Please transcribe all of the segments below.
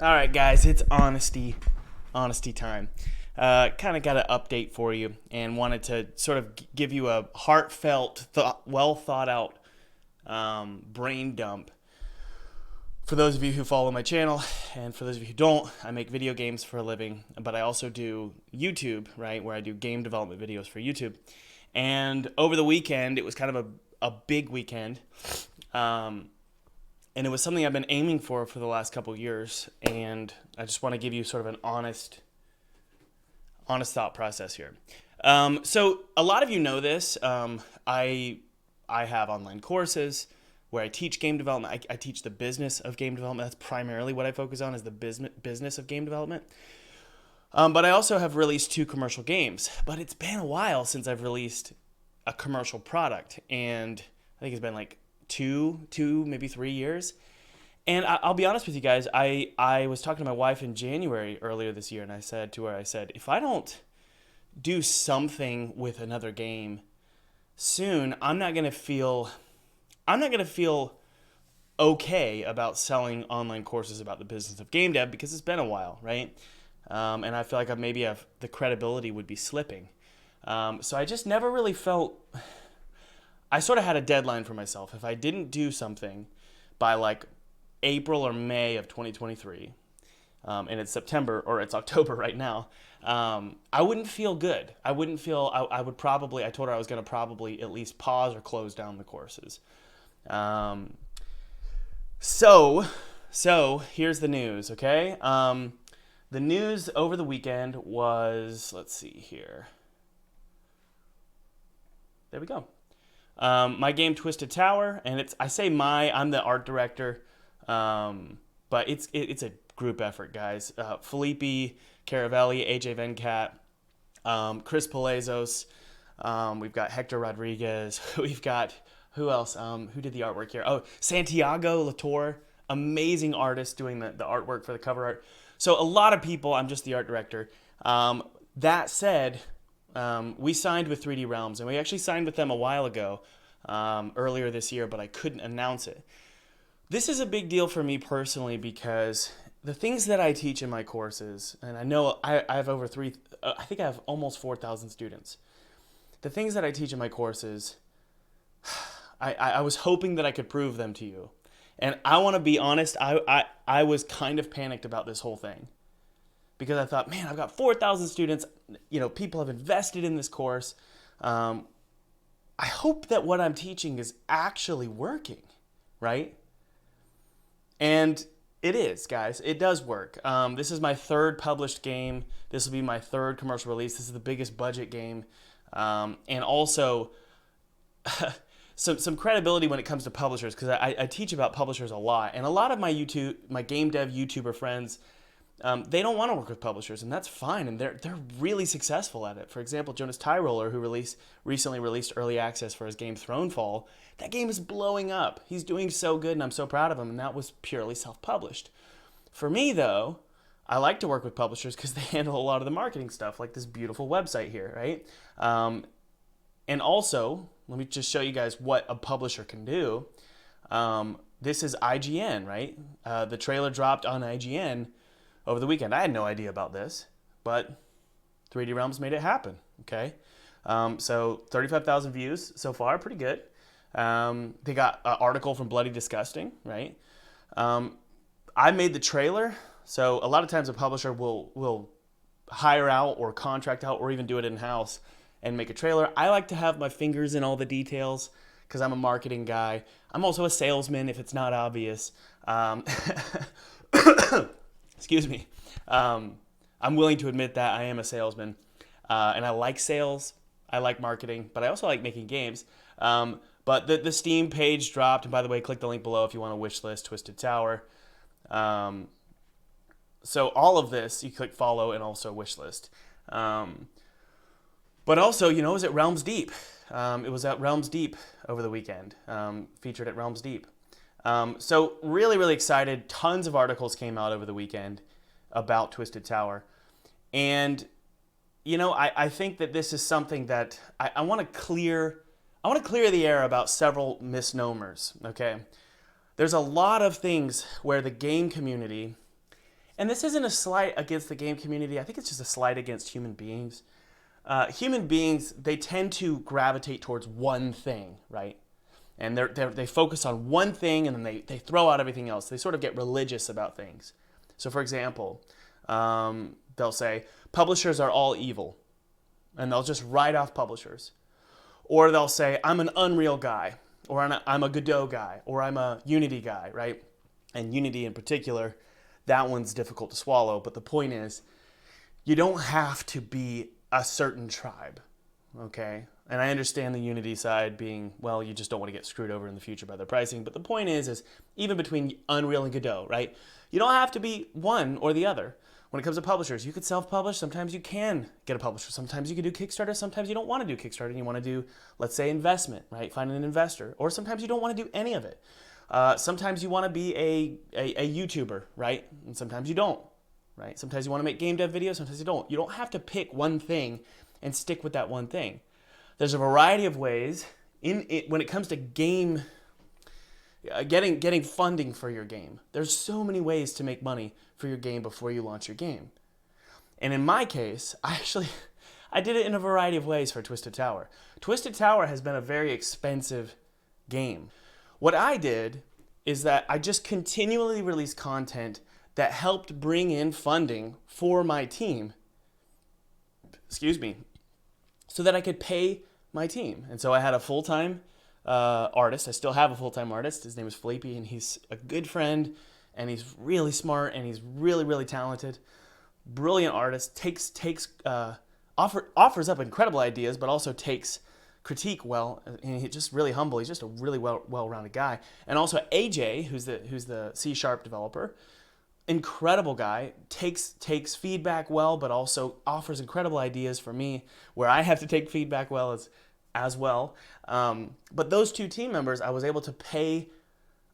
All right, guys, it's honesty time. Kind of got an update for you, and wanted to sort of give you a heartfelt, well thought out brain dump. For those of you who follow my channel, and for those of you who don't, I make video games for a living, but I also do YouTube, right, where I do game development videos for YouTube. And over the weekend, it was kind of a big weekend. And it was something I've been aiming for the last couple years, and I just want to give you sort of an honest thought process here. So a lot of you know this. I have online courses where I teach game development. I teach the business of game development. That's primarily what I focus on, is the business of game development. But I also have released 2 commercial games. But it's been a while since I've released a commercial product, and I think it's been like two, maybe 3 years. And I'll be honest with you guys, I was talking to my wife in January earlier this year, and I said to her, if I don't do something with another game soon, I'm not gonna feel okay about selling online courses about the business of game dev, because it's been a while, right? And I feel like the credibility would be slipping. So I just never really felt. I sort of had a deadline for myself. If I didn't do something by like April or May of 2023, and it's September or it's October right now, I wouldn't feel good. I wouldn't feel. I would probably. I told her I was going to probably at least pause or close down the courses. So here's the news. Okay. The news over the weekend was. Let's see here. There we go. My game Twisted Tower, and I'm the art director, but it's a group effort, guys. Felipe Caravelli, AJ Venkat, Chris Palazos, we've got Hector Rodriguez, we've got, who else? Who did the artwork here? Oh, Santiago Latour, amazing artist doing the artwork for the cover art. So a lot of people, I'm just the art director. That said, we signed with 3D Realms, and we actually signed with them a while ago, earlier this year, but I couldn't announce it. This is a big deal for me personally, because the things that I teach in my courses, and I know I have I think I have almost 4,000 students. The things that I teach in my courses, I was hoping that I could prove them to you. And I want to be honest, I was kind of panicked about this whole thing, because I thought, man, I've got 4,000 students, people have invested in this course. I hope that what I'm teaching is actually working, right? And it is, guys. It does work. This is my 3rd published game. This will be my 3rd commercial release. This is the biggest budget game. And also, some credibility when it comes to publishers, because I teach about publishers a lot. And a lot of my game dev YouTuber friends, they don't want to work with publishers, and that's fine, and they're really successful at it. For example, Jonas Tyroller, who recently released early access for his game Thronefall, that game is blowing up. He's doing so good, and I'm so proud of him, and that was purely self-published. For me, though, I like to work with publishers because they handle a lot of the marketing stuff, like this beautiful website here, right? And also, let me just show you guys what a publisher can do. This is IGN, right? The trailer dropped on IGN over the weekend. I had no idea about this, but 3D Realms made it happen, okay? So 35,000 views so far, pretty good. They got an article from Bloody Disgusting, right? I made the trailer, so a lot of times a publisher will hire out or contract out or even do it in-house and make a trailer. I like to have my fingers in all the details because I'm a marketing guy. I'm also a salesman, if it's not obvious. Excuse me. I'm willing to admit that I am a salesman, and I like sales. I like marketing, but I also like making games. But the Steam page dropped, and by the way, click the link below if you want to wish list Twisted Tower. So all of this, you click follow and also wish list. But also, it was at Realms Deep. It was at Realms Deep over the weekend, featured at Realms Deep. So really, really excited. Tons of articles came out over the weekend about Twisted Tower. And, I think that this is something that I want to clear the air about several misnomers, okay? There's a lot of things where the game community And this isn't a slight against the game community. I think it's just a slight against human beings. Human beings, they tend to gravitate towards one thing, right? And they focus on one thing, and then they throw out everything else. They sort of get religious about things. So for example, they'll say, publishers are all evil. And they'll just write off publishers. Or they'll say, I'm an Unreal guy, or I'm a Godot guy, or I'm a Unity guy, right? And Unity in particular, that one's difficult to swallow. But the point is, you don't have to be a certain tribe, okay? And I understand the Unity side being, well, you just don't want to get screwed over in the future by their pricing. But the point is even between Unreal and Godot, right? You don't have to be one or the other. When it comes to publishers, you could self-publish. Sometimes you can get a publisher. Sometimes you can do Kickstarter. Sometimes you don't want to do Kickstarter and you want to do, let's say, investment, right? Find an investor. Or sometimes you don't want to do any of it. Sometimes you want to be a YouTuber, right? And sometimes you don't, right? Sometimes you want to make game dev videos. Sometimes you don't. You don't have to pick one thing and stick with that one thing. There's a variety of ways when it comes to game getting funding for your game. There's so many ways to make money for your game before you launch your game. And in my case, I did it in a variety of ways for Twisted Tower. Twisted Tower has been a very expensive game. What I did is that I just continually released content that helped bring in funding for my team, so that I could pay my team. And so I had a full-time artist. I still have a full-time artist. His name is Felipe, and he's a good friend, and he's really smart, and he's really, really talented. Brilliant artist. Offers up incredible ideas, but also takes critique well, and he's just really humble. He's just a really well-rounded guy. And also AJ, who's the C# developer, incredible guy, takes feedback well, but also offers incredible ideas for me, where I have to take feedback well as well. But those two team members, I was able to pay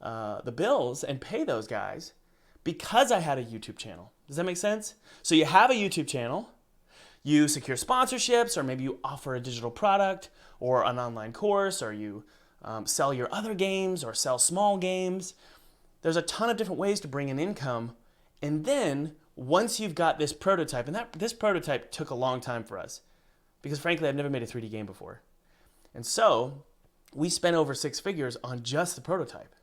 the bills and pay those guys because I had a YouTube channel. Does that make sense? So you have a YouTube channel, you secure sponsorships, or maybe you offer a digital product or an online course, or you sell your other games or sell small games. There's a ton of different ways to bring in income. And then once you've got this prototype, and this prototype took a long time for us because frankly, I've never made a 3D game before. And so we spent over 6 figures on just the prototype.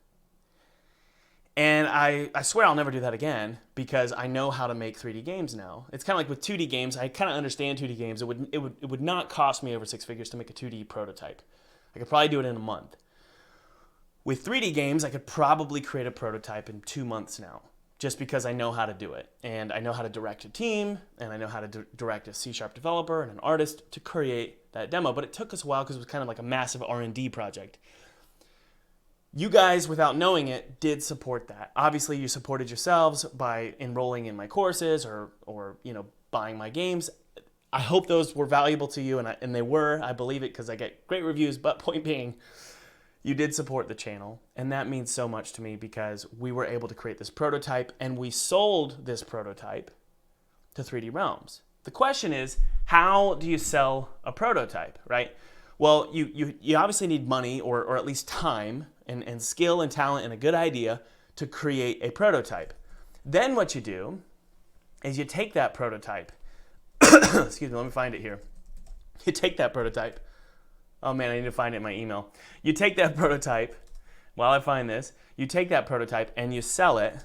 And I swear I'll never do that again because I know how to make 3D games now. It's kind of like with 2D games. I kind of understand 2D games. It would not cost me over 6 figures to make a 2D prototype. I could probably do it in a month. With 3D games, I could probably create a prototype in 2 months now, just because I know how to do it. And I know how to direct a team, and I know how to direct a C# developer and an artist to create that demo. But it took us a while because it was kind of like a massive R&D project. You guys, without knowing it, did support that. Obviously, you supported yourselves by enrolling in my courses or buying my games. I hope those were valuable to you, and they were. I believe it because I get great reviews. But point being, you did support the channel, and that means so much to me because we were able to create this prototype, and we sold this prototype to 3D Realms. The question is, how do you sell a prototype, right? Well, you obviously need money or at least time and skill and talent and a good idea to create a prototype. Then what you do is you take that prototype. Excuse me, let me find it here. You take that prototype. Oh man, I need to find it in my email. You take that prototype, while I find this, you take that prototype and you sell it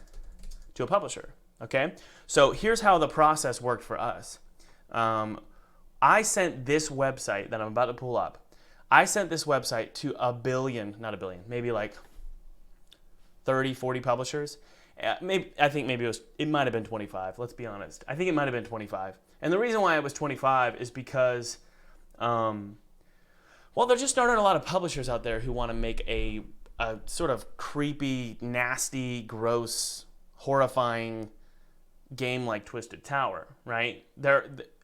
to a publisher, okay? So here's how the process worked for us. I sent this website that I'm about to pull up. I sent this website to maybe like 30, 40 publishers. I think it might have been 25, let's be honest. I think it might have been 25. And the reason why it was 25 is because, there just aren't a lot of publishers out there who want to make a sort of creepy, nasty, gross, horrifying game like Twisted Tower, right?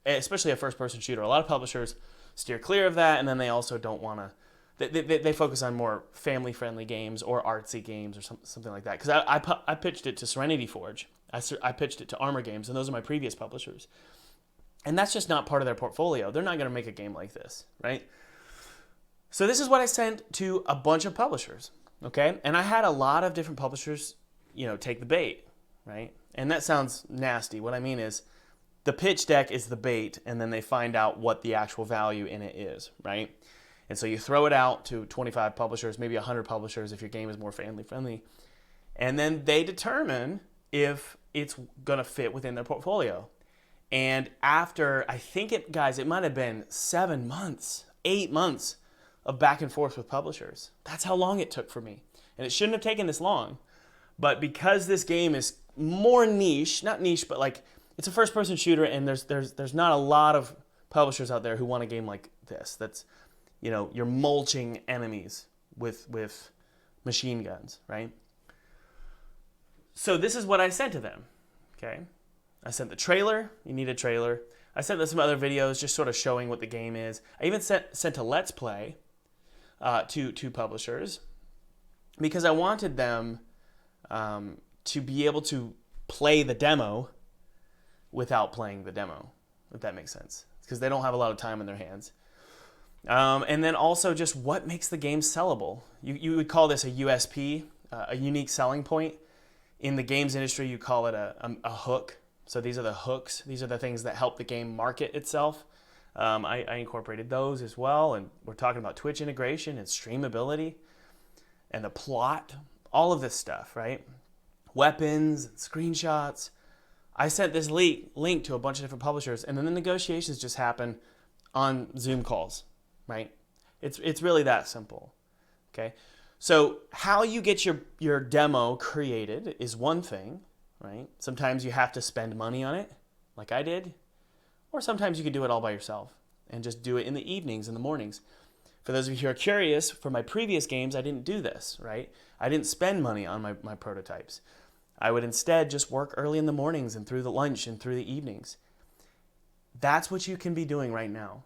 Especially a first-person shooter. A lot of publishers steer clear of that, and then they also don't want to. They focus on more family-friendly games or artsy games or something like that. Because I pitched it to Serenity Forge. I pitched it to Armor Games, and those are my previous publishers. And that's just not part of their portfolio. They're not going to make a game like this, right? So this is what I sent to a bunch of publishers, okay? And I had a lot of different publishers, take the bait. right? And that sounds nasty. What I mean is the pitch deck is the bait, and then they find out what the actual value in it is, right? And so you throw it out to 25 publishers, maybe 100 publishers if your game is more family friendly. And then they determine if it's going to fit within their portfolio. And after, I think it might have been 7 months, 8 months of back and forth with publishers. That's how long it took for me. And it shouldn't have taken this long. But because this game is more niche, not niche, but like it's a first-person shooter, and there's not a lot of publishers out there who want a game like this. That's, you're mulching enemies with machine guns, right? So this is what I sent to them, okay? I sent the trailer. You need a trailer. I sent them some other videos just sort of showing what the game is. I even sent a Let's Play to publishers because I wanted them to be able to play the demo without playing the demo, if that makes sense, because they don't have a lot of time in their hands. And then also just what makes the game sellable. You would call this a USP, a unique selling point. In the games industry, you call it a hook. So these are the hooks. These are the things that help the game market itself. I incorporated those as well. And we're talking about Twitch integration and streamability and the plot, all of this stuff, right? Weapons, screenshots. I sent this link to a bunch of different publishers, and then the negotiations just happen on Zoom calls, right? It's really that simple, okay? So how you get your demo created is one thing, right? Sometimes you have to spend money on it, like I did, or sometimes you can do it all by yourself and just do it in the evenings and the mornings. For those of you who are curious, for my previous games, I didn't do this, right? I didn't spend money on my prototypes. I would instead just work early in the mornings and through the lunch and through the evenings. That's what you can be doing right now,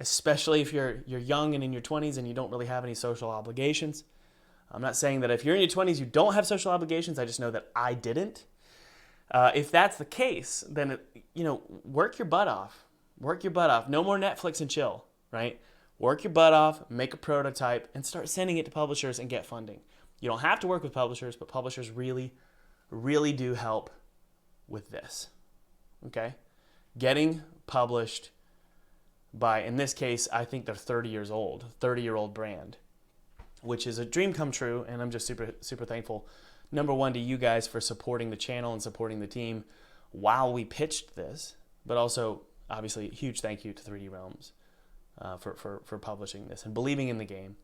especially if you're young and in your 20s and you don't really have any social obligations. I'm not saying that if you're in your 20s, you don't have social obligations. I just know that I didn't. If that's the case, then, work your butt off. Work your butt off. No more Netflix and chill, right? Work your butt off, make a prototype, and start sending it to publishers and get funding. You don't have to work with publishers, but publishers really, really do help with this, okay? Getting published by, in this case, I think they're 30 years old, 30-year-old brand, which is a dream come true, and I'm just super, super thankful. Number one, to you guys for supporting the channel and supporting the team while we pitched this, but also, obviously, a huge thank you to 3D Realms for publishing this and believing in the game.